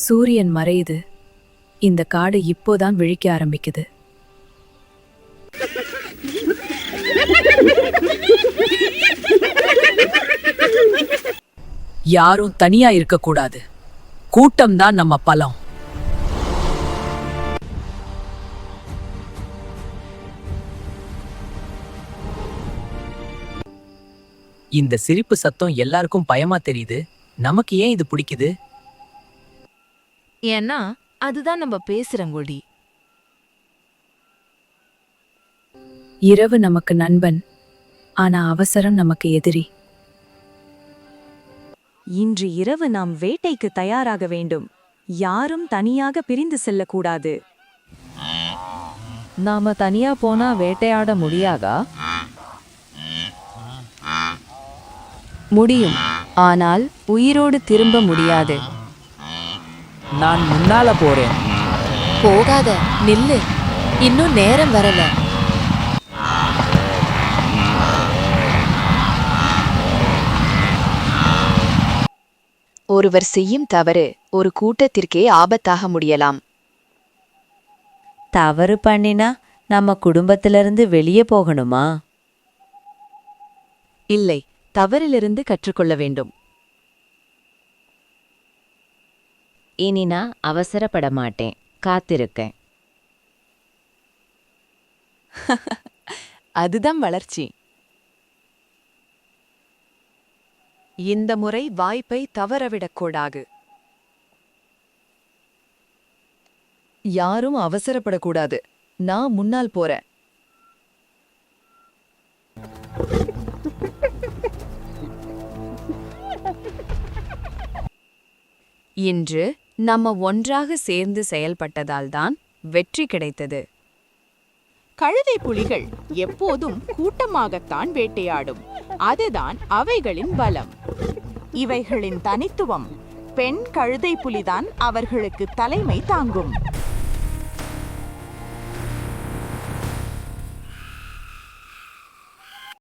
சூரியன் மறையுது. இந்த காடு இப்போதான் விழிக்க ஆரம்பிக்குது. யாரும் தனியா இருக்கக்கூடாது. கூட்டம்தான் நம்ம பலம். இந்த சிரிப்பு சத்தம் எல்லாருக்கும் பயமா தெரியுது. நமக்கு ஏன் இது பிடிக்குது? ஏன்னா அதுதான் நம்ம பேசுறங்கொடி. இரவு நமக்கு நண்பன், ஆனா அவசரம் நமக்கு எதிரி. இன்று இரவு நாம் வேட்டைக்கு தயாராக வேண்டும். யாரும் தனியாக பிரிந்து செல்லக்கூடாது. நாம தனியா போனா வேட்டையாட முடியாதா? முடியும், ஆனால் உயிரோடு திரும்ப முடியாது. நான் முன்னால போறேன். போகாத, நில்லு. இன்னும் நேரம் வரல. ஒருவர் செய்யும் தவறு ஒரு கூட்டத்திற்கே ஆபத்தாக முடியலாம். தவறு பண்ணினா நம்ம குடும்பத்திலிருந்து வெளியே போகணுமா? இல்லை, தவறிலிருந்து கற்றுக்கொள்ள வேண்டும். இனி நான் அவசரப்பட மாட்டேன், காத்திருக்கேன். அதுதான் வளர்ச்சி. இந்த முறை வாய்ப்பை தவறவிடக்கூடாது. யாரும் அவசரப்படக்கூடாது. நான் முன்னால் போறேன். இன்று நம்ம ஒன்றாக சேர்ந்து செயல்பட்டதால்தான் வெற்றி கிடைத்தது. கழுதை புலிகள் எப்போதும் கூட்டமாகத்தான் வேட்டையாடும். அதுதான் அவைகளின் பலம். இவைகளின் தனித்துவம் பெண் கழுதை புலிதான் அவர்களுக்கு தலைமை தாங்கும்.